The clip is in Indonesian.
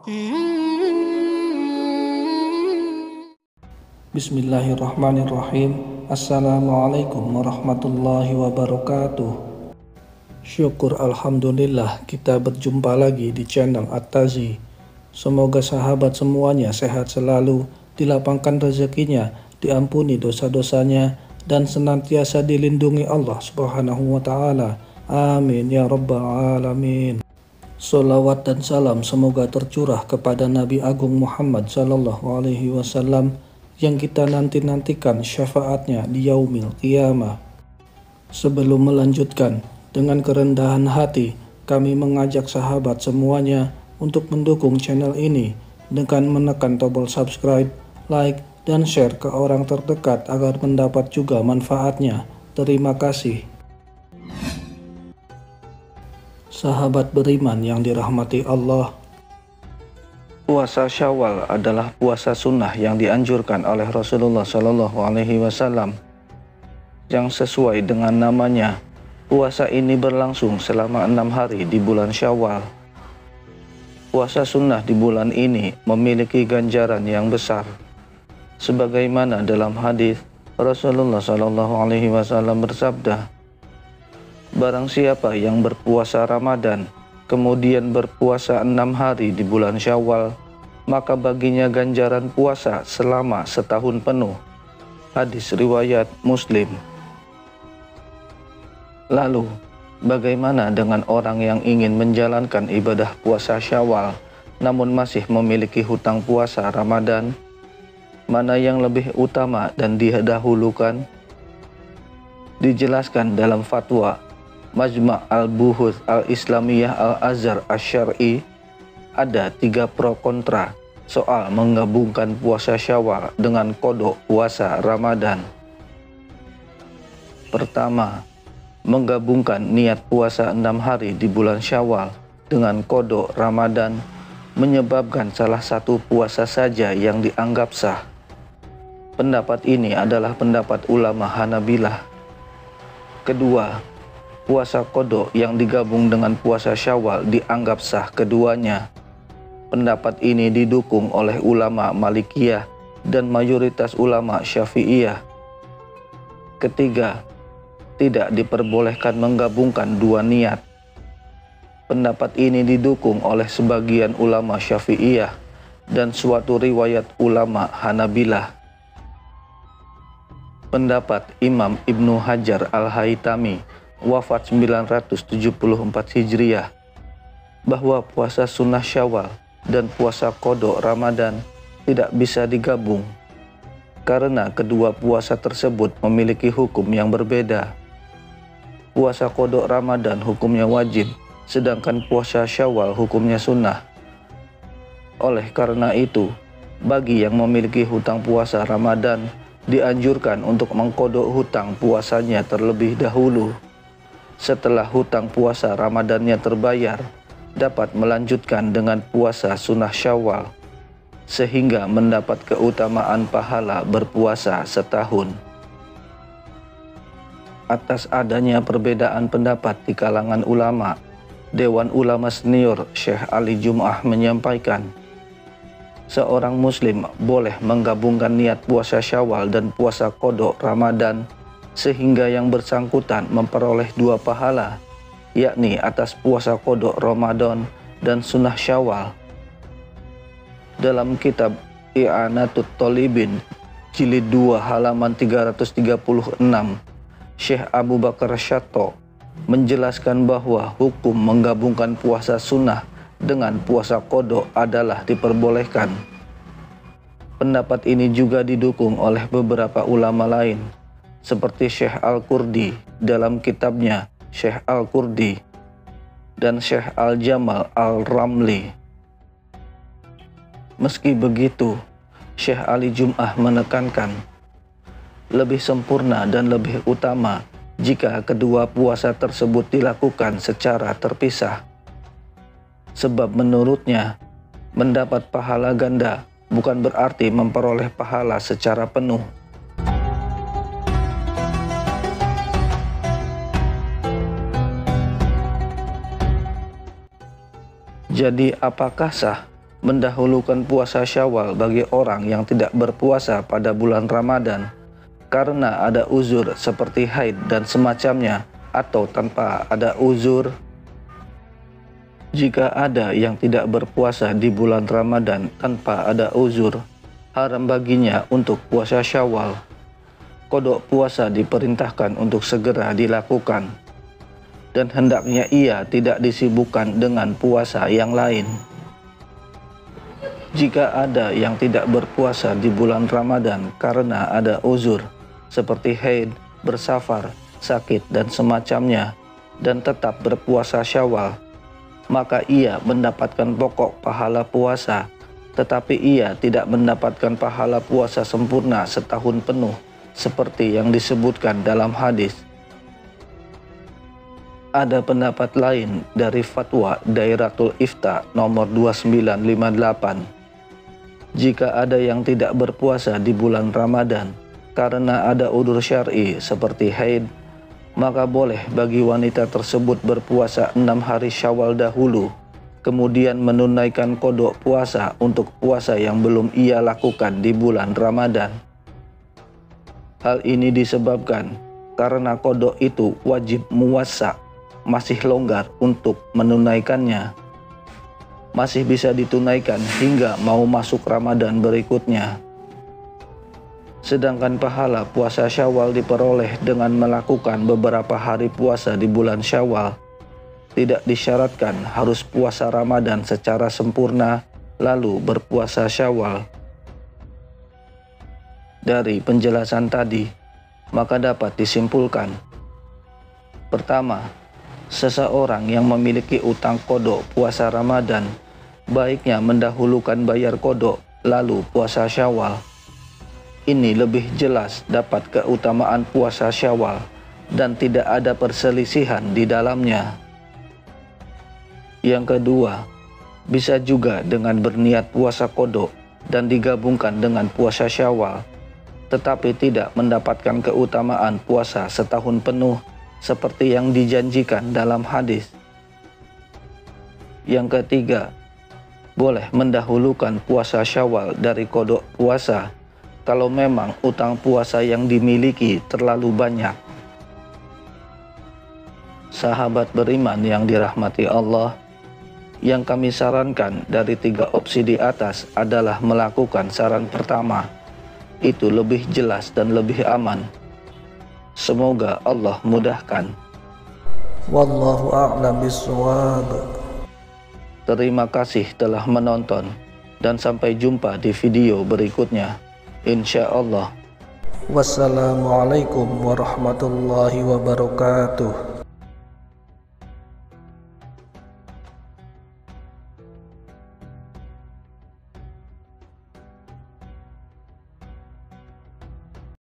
Bismillahirrahmanirrahim. Assalamualaikum warahmatullahi wabarakatuh. Syukur alhamdulillah kita berjumpa lagi di channel At-Tazi. Semoga sahabat semuanya sehat selalu, dilapangkan rezekinya, diampuni dosa-dosanya, dan senantiasa dilindungi Allah Subhanahu wa ta'ala. Amin ya rabbal alamin. Salawat dan salam semoga tercurah kepada Nabi Agung Muhammad sallallahu alaihi wasallam yang kita nanti-nantikan syafaatnya di yaumil qiyamah. Sebelum melanjutkan, dengan kerendahan hati kami mengajak sahabat semuanya untuk mendukung channel ini dengan menekan tombol subscribe, like, dan share ke orang terdekat agar mendapat juga manfaatnya. Terima kasih. Sahabat beriman yang dirahmati Allah, puasa Syawal adalah puasa sunnah yang dianjurkan oleh Rasulullah Shallallahu Alaihi Wasallam. Yang sesuai dengan namanya, puasa ini berlangsung selama 6 hari di bulan Syawal. Puasa sunnah di bulan ini memiliki ganjaran yang besar. Sebagaimana dalam hadis Rasulullah Shallallahu Alaihi Wasallam bersabda, barang siapa yang berpuasa Ramadan, kemudian berpuasa 6 hari di bulan Syawal, maka baginya ganjaran puasa selama setahun penuh. Hadis riwayat Muslim. Lalu, bagaimana dengan orang yang ingin menjalankan ibadah puasa Syawal, namun masih memiliki hutang puasa Ramadan? Mana yang lebih utama dan didahulukan? Dijelaskan dalam fatwa Majma' al-Buhuth al-Islamiyah al-Azhar asy-Syar'i, ada 3 pro kontra soal menggabungkan puasa Syawal dengan qada puasa Ramadan. Pertama, menggabungkan niat puasa 6 hari di bulan Syawal dengan qada Ramadan menyebabkan salah satu puasa saja yang dianggap sah. Pendapat ini adalah pendapat ulama Hanabilah. Kedua, puasa qada yang digabung dengan puasa Syawal dianggap sah keduanya. Pendapat ini didukung oleh ulama Malikiyah dan mayoritas ulama Syafi'iyah. Ketiga, tidak diperbolehkan menggabungkan 2 niat. Pendapat ini didukung oleh sebagian ulama Syafi'iyah dan suatu riwayat ulama Hanabilah. Pendapat Imam Ibnu Hajar al-Haytami, wafat 974 Hijriah, bahwa puasa sunnah Syawal dan puasa qada Ramadan tidak bisa digabung karena kedua puasa tersebut memiliki hukum yang berbeda. Puasa qada Ramadan hukumnya wajib, sedangkan puasa Syawal hukumnya sunnah. Oleh karena itu, bagi yang memiliki hutang puasa Ramadan dianjurkan untuk mengqada hutang puasanya terlebih dahulu. Setelah hutang puasa Ramadannya terbayar, dapat melanjutkan dengan puasa sunnah Syawal, sehingga mendapat keutamaan pahala berpuasa setahun. Atas adanya perbedaan pendapat di kalangan ulama, Dewan Ulama Senior Syekh Ali Jum'ah menyampaikan, seorang muslim boleh menggabungkan niat puasa Syawal dan puasa qada Ramadan sehingga yang bersangkutan memperoleh 2 pahala, yakni atas puasa qada Ramadan dan sunnah Syawal. Dalam kitab I'anatut Thalibin jilid 2 halaman 336, Syekh Abu Bakar Syatto menjelaskan bahwa hukum menggabungkan puasa sunnah dengan puasa qada adalah diperbolehkan. Pendapat ini juga didukung oleh beberapa ulama lain, seperti Syekh Al-Qurdi dalam kitabnya Syekh Al-Qurdi dan Syekh Al-Jamal Al-Ramli. Meski begitu, Syekh Ali Jum'ah menekankan, lebih sempurna dan lebih utama jika kedua puasa tersebut dilakukan secara terpisah. Sebab menurutnya, mendapat pahala ganda bukan berarti memperoleh pahala secara penuh. Jadi apakah sah mendahulukan puasa Syawal bagi orang yang tidak berpuasa pada bulan Ramadan karena ada uzur seperti haid dan semacamnya atau tanpa ada uzur. Jika ada yang tidak berpuasa di bulan Ramadan tanpa ada uzur, haram baginya untuk puasa Syawal. Qadha puasa diperintahkan untuk segera dilakukan, dan hendaknya ia tidak disibukkan dengan puasa yang lain. Jika ada yang tidak berpuasa di bulan Ramadan karena ada uzur, seperti haid, bersafar, sakit, dan semacamnya, dan tetap berpuasa Syawal, maka ia mendapatkan pokok pahala puasa, tetapi ia tidak mendapatkan pahala puasa sempurna setahun penuh, seperti yang disebutkan dalam hadis. Ada pendapat lain dari fatwa Dairatul Ifta nomor 2958. Jika ada yang tidak berpuasa di bulan Ramadan karena ada udzur syar'i seperti haid, maka boleh bagi wanita tersebut berpuasa 6 hari Syawal dahulu, kemudian menunaikan qadha puasa untuk puasa yang belum ia lakukan di bulan Ramadan. Hal ini disebabkan karena qadha itu wajib muwassa, masih longgar untuk menunaikannya. Masih bisa ditunaikan hingga mau masuk Ramadan berikutnya. Sedangkan pahala puasa Syawal diperoleh dengan melakukan beberapa hari puasa di bulan Syawal. Tidak disyaratkan harus puasa Ramadan secara sempurna lalu berpuasa Syawal. Dari penjelasan tadi, maka dapat disimpulkan: pertama, seseorang yang memiliki utang qadha puasa Ramadan baiknya mendahulukan bayar qadha lalu puasa Syawal. Ini lebih jelas dapat keutamaan puasa Syawal dan tidak ada perselisihan di dalamnya. Yang kedua, bisa juga dengan berniat puasa qadha dan digabungkan dengan puasa Syawal, tetapi tidak mendapatkan keutamaan puasa setahun penuh seperti yang dijanjikan dalam hadis. Yang ketiga, boleh mendahulukan puasa Syawal dari qadha puasa kalau memang utang puasa yang dimiliki terlalu banyak. Sahabat beriman yang dirahmati Allah, yang kami sarankan dari 3 opsi di atas adalah melakukan saran pertama. Itu lebih jelas dan lebih aman. Semoga Allah mudahkan. Wallahu a'lam bishawab. Terima kasih telah menonton dan sampai jumpa di video berikutnya, insya Allah. Wassalamualaikum warahmatullahi wabarakatuh.